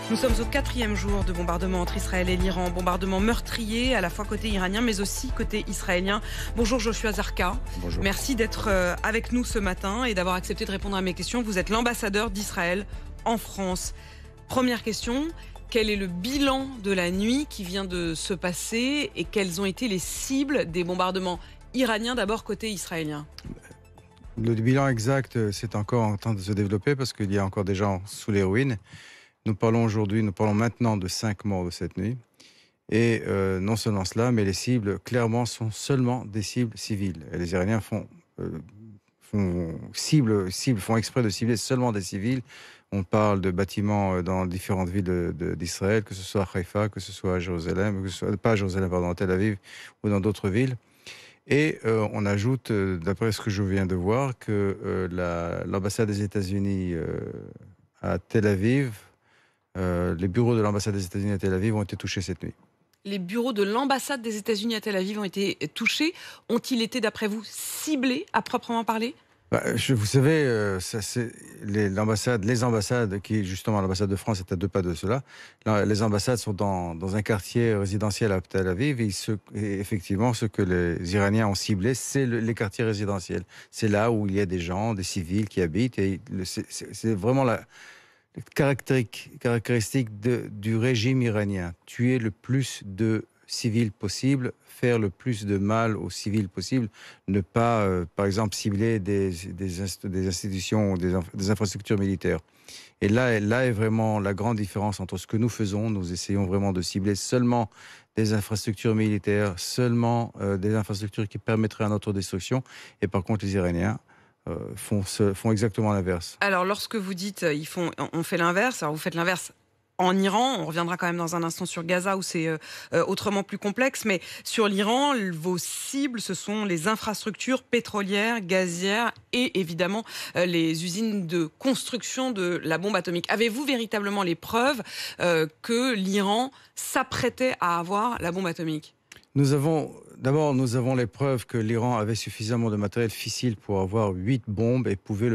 Nous sommes au 4e jour de bombardement entre Israël et l'Iran. Bombardement meurtrier à la fois côté iranien mais aussi côté israélien. Bonjour Joshua Zarka. Bonjour. Merci d'être avec nous ce matin et d'avoir accepté de répondre à mes questions. Vous êtes l'ambassadeur d'Israël en France. Première question, quel est le bilan de la nuit qui vient de se passer et quelles ont été les cibles des bombardements iraniens d'abord côté israélien? Le bilan exact, c'est encore en train de se développer parce qu'il y a encore des gens sous les ruines. Nous parlons maintenant de 5 morts de cette nuit. Et non seulement cela, mais les cibles, clairement, sont seulement des cibles civiles. Et les Iraniens font exprès de cibler seulement des civils. On parle de bâtiments dans différentes villes d'Israël, que ce soit à Haïfa, que ce soit à Jérusalem, pas à Jérusalem, pardon, à Tel Aviv ou dans d'autres villes. Et on ajoute, d'après ce que je viens de voir, que l'ambassade des États-Unis à Tel Aviv, les bureaux de l'ambassade des États-Unis à Tel Aviv ont été touchés cette nuit. Les bureaux de l'ambassade des États-Unis à Tel Aviv ont été touchés. Ont-ils été, d'après vous, ciblés à proprement parler ? Vous savez, les ambassades, qui justement l'ambassade de France est à 2 pas de cela, les ambassades sont dans un quartier résidentiel à Tel Aviv et effectivement ce que les Iraniens ont ciblé, c'est les quartiers résidentiels. C'est là où il y a des gens, des civils qui habitent et c'est vraiment la caractéristique du régime iranien. Tuer le plus de civils possible, faire le plus de mal aux civils possible, ne pas, par exemple, cibler des institutions ou des infrastructures militaires. Et là est vraiment la grande différence entre ce que nous faisons. Nous essayons vraiment de cibler seulement des infrastructures militaires, seulement des infrastructures qui permettraient à notre destruction. Et par contre, les Iraniens font exactement l'inverse. Alors, lorsque vous dites on fait l'inverse, alors vous faites l'inverse en Iran, on reviendra quand même dans un instant sur Gaza où c'est autrement plus complexe, mais sur l'Iran, vos cibles, ce sont les infrastructures pétrolières, gazières et évidemment les usines de construction de la bombe atomique. Avez-vous véritablement les preuves que l'Iran s'apprêtait à avoir la bombe atomique ? Nous avons les preuves que l'Iran avait suffisamment de matériel fissile pour avoir 8 bombes et pouvait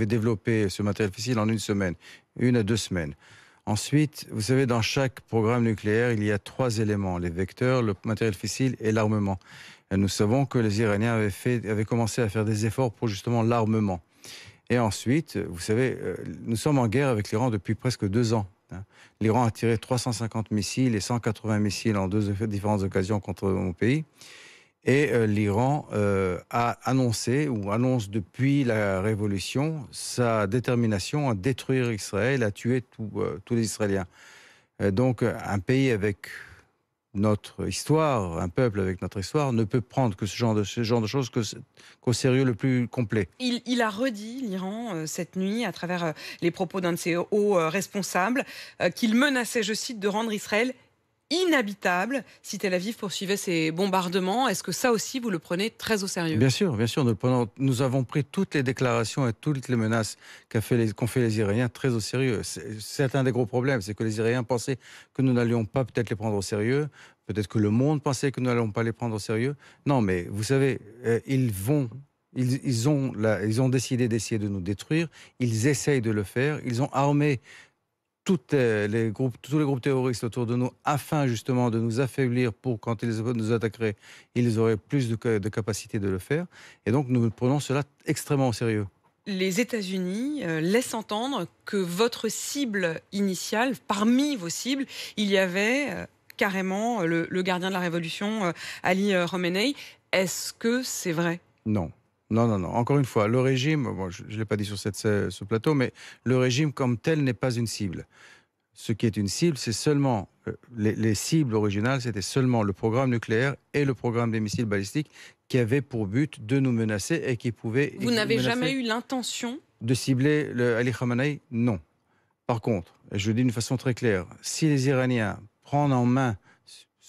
développer ce matériel fissile en 1 semaine, 1 à 2 semaines. Ensuite, vous savez, dans chaque programme nucléaire, il y a 3 éléments, les vecteurs, le matériel fissile et l'armement. Et nous savons que les Iraniens avaient commencé à faire des efforts pour justement l'armement. Et ensuite, vous savez, nous sommes en guerre avec l'Iran depuis presque 2 ans. L'Iran a tiré 350 missiles et 180 missiles en 2 différentes occasions contre mon pays. Et l'Iran a annoncé, ou annonce depuis la révolution, sa détermination à détruire Israël, à tuer tous les Israéliens. Donc un pays avec notre histoire, un peuple avec notre histoire, ne peut prendre que ce genre de choses qu'au sérieux le plus complet. Il a redit, l'Iran, cette nuit, à travers les propos d'un de ses hauts responsables, qu'il menaçait, je cite, de rendre Israël inhabitable si Tel Aviv poursuivait ses bombardements. Est-ce que ça aussi, vous le prenez très au sérieux ? Bien sûr, nous avons pris toutes les déclarations et toutes les menaces qu'ont fait les Iraniens très au sérieux. C'est un des gros problèmes, c'est que les Iraniens pensaient que nous n'allions pas peut-être les prendre au sérieux, peut-être que le monde pensait que nous n'allions pas les prendre au sérieux. Non, mais vous savez, ils ont décidé d'essayer de nous détruire, ils essayent de le faire, ils ont armé tous les groupes terroristes autour de nous afin justement de nous affaiblir pour quand ils nous attaqueraient, ils auraient plus de capacité de le faire. Et donc nous prenons cela extrêmement au sérieux. Les États-Unis laissent entendre que votre cible initiale, parmi vos cibles, il y avait carrément le gardien de la révolution, Ali Khamenei. Est-ce que c'est vrai ? Non. Non. Encore une fois, le régime, je ne l'ai pas dit sur ce plateau, mais le régime comme tel n'est pas une cible. Ce qui est une cible, c'est seulement les cibles originales, c'était seulement le programme nucléaire et le programme des missiles balistiques qui avaient pour but de nous menacer et qui pouvaient... Vous n'avez jamais eu l'intention de cibler Ali Khamenei? Non. Par contre, et je le dis d'une façon très claire, si les Iraniens prennent en main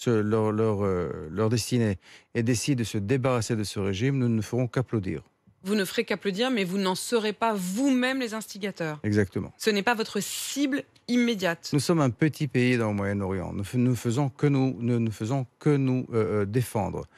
leur destinée et décident de se débarrasser de ce régime, nous ne ferons qu'applaudir. Vous ne ferez qu'applaudir, mais vous n'en serez pas vous-même les instigateurs. Exactement. Ce n'est pas votre cible immédiate. Nous sommes un petit pays dans le Moyen-Orient. Nous ne faisons que nous défendre.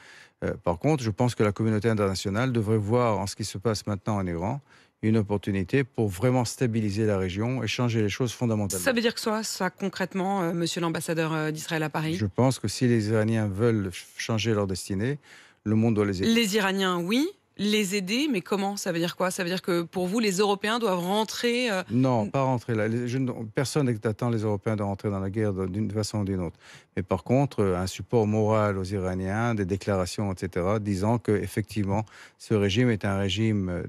Par contre, je pense que la communauté internationale devrait voir en ce qui se passe maintenant en Iran une opportunité pour vraiment stabiliser la région et changer les choses fondamentalement. Ça veut dire que ça concrètement, monsieur l'ambassadeur d'Israël à Paris? Je pense que si les Iraniens veulent changer leur destinée, le monde doit les aider. Les Iraniens, oui. Les aider, mais comment? Ça veut dire quoi? Ça veut dire que pour vous, les Européens doivent rentrer... Non, pas rentrer là. Personne n'attend les Européens de rentrer dans la guerre d'une façon ou d'une autre. Mais par contre, un support moral aux Iraniens, des déclarations, etc., disant qu'effectivement, ce régime est un régime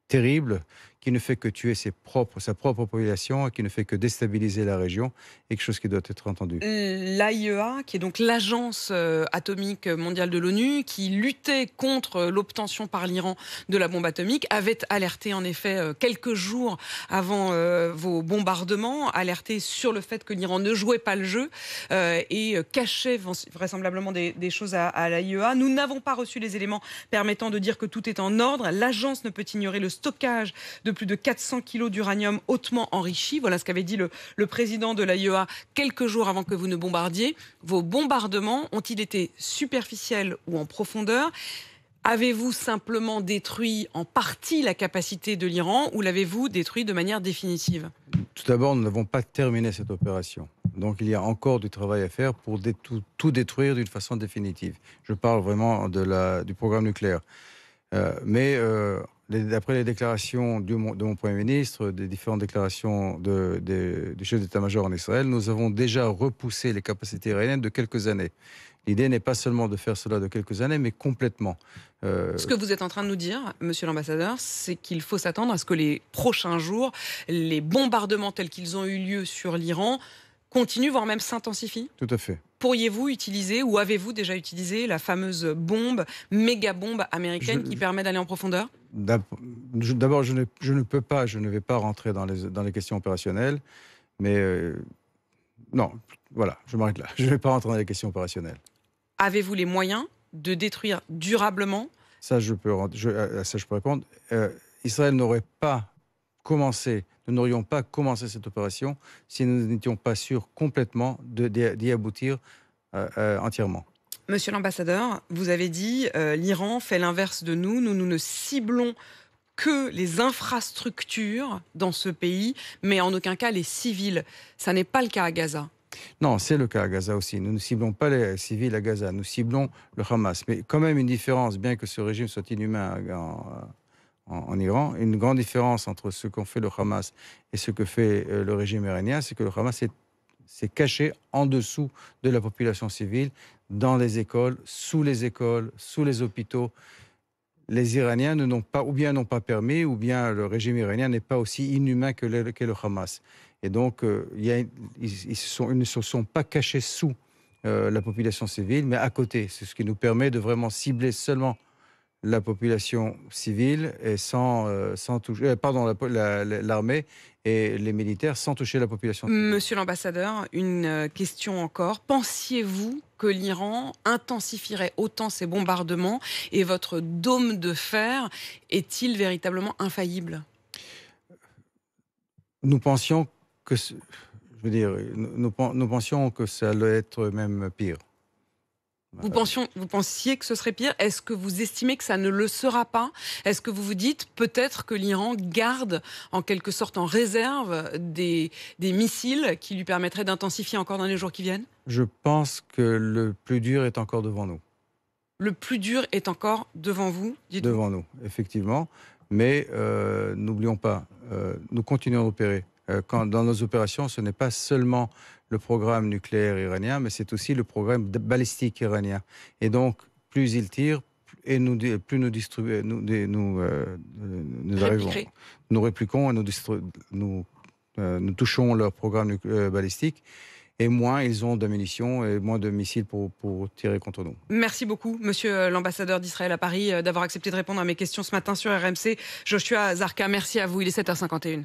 terrible, qui ne fait que tuer sa propre population et qui ne fait que déstabiliser la région, et quelque chose qui doit être entendu. L'AIEA, qui est donc l'agence atomique mondiale de l'ONU, qui luttait contre l'obtention par l'Iran de la bombe atomique, avait alerté en effet quelques jours avant vos bombardements, alerté sur le fait que l'Iran ne jouait pas le jeu et cachait vraisemblablement des choses à l'AIEA. Nous n'avons pas reçu les éléments permettant de dire que tout est en ordre. L'agence ne peut ignorer le stockage de plus de 400 kilos d'uranium hautement enrichi. Voilà ce qu'avait dit le président de l'AIEA quelques jours avant que vous ne bombardiez. Vos bombardements ont-ils été superficiels ou en profondeur? Avez-vous simplement détruit en partie la capacité de l'Iran ou l'avez-vous détruit de manière définitive? Tout d'abord, nous n'avons pas terminé cette opération. Donc il y a encore du travail à faire pour tout détruire d'une façon définitive. Je parle vraiment du programme nucléaire. D'après les déclarations de mon Premier ministre, des différentes déclarations du chef d'état-major en Israël, nous avons déjà repoussé les capacités iraniennes de quelques années. L'idée n'est pas seulement de faire cela de quelques années, mais complètement. Ce que vous êtes en train de nous dire, monsieur l'ambassadeur, c'est qu'il faut s'attendre à ce que les prochains jours, les bombardements tels qu'ils ont eu lieu sur l'Iran continuent, voire même s'intensifient? Tout à fait. Pourriez-vous utiliser, ou avez-vous déjà utilisé, la fameuse bombe, méga-bombe américaine qui permet d'aller en profondeur? D'abord, je ne vais pas rentrer dans les questions opérationnelles, mais non, voilà, je m'arrête là. Je ne vais pas rentrer dans les questions opérationnelles. Avez-vous les moyens de détruire durablement? Ça, je peux répondre. Israël n'aurait pas commencé, nous n'aurions pas commencé cette opération si nous n'étions pas sûrs complètement d'y aboutir entièrement. Monsieur l'ambassadeur, vous avez dit l'Iran fait l'inverse de nous. Nous ne ciblons que les infrastructures dans ce pays, mais en aucun cas les civils. Ça n'est pas le cas à Gaza. Non, c'est le cas à Gaza aussi. Nous ne ciblons pas les civils à Gaza, nous ciblons le Hamas. Mais quand même une différence, bien que ce régime soit inhumain en Iran, une grande différence entre ce qu'ont fait le Hamas et ce que fait le régime iranien, c'est que le Hamas s'est caché en dessous de la population civile, dans les écoles, sous les hôpitaux. Les Iraniens n'ont pas permis, ou bien le régime iranien n'est pas aussi inhumain que le Hamas. Et donc, ils ne se sont pas cachés sous la population civile, mais à côté. C'est ce qui nous permet de vraiment cibler seulement la population civile et sans toucher, l'armée et les militaires sans toucher la population civile. Monsieur l'ambassadeur, une question encore. Pensiez-vous que l'Iran intensifierait autant ses bombardements et votre dôme de fer est-il véritablement infaillible? Nous pensions que, nous pensions que ça allait être même pire. Vous pensiez que ce serait pire? Est-ce que vous estimez que ça ne le sera pas? Est-ce que vous vous dites peut-être que l'Iran garde en quelque sorte en réserve des missiles qui lui permettraient d'intensifier encore dans les jours qui viennent? Je pense que le plus dur est encore devant nous. Le plus dur est encore devant vous, dites-vous? Devant nous, effectivement. Mais n'oublions pas, nous continuons d'opérer. Dans nos opérations, ce n'est pas seulement le programme nucléaire iranien, mais c'est aussi le programme balistique iranien. Et donc, plus ils tirent, et plus nous distribuons, nous répliquons et nous touchons leur programme balistique, et moins ils ont de munitions et moins de missiles pour tirer contre nous. Merci beaucoup, monsieur l'ambassadeur d'Israël à Paris, d'avoir accepté de répondre à mes questions ce matin sur RMC. Joshua Zarka, merci à vous, il est 7h51.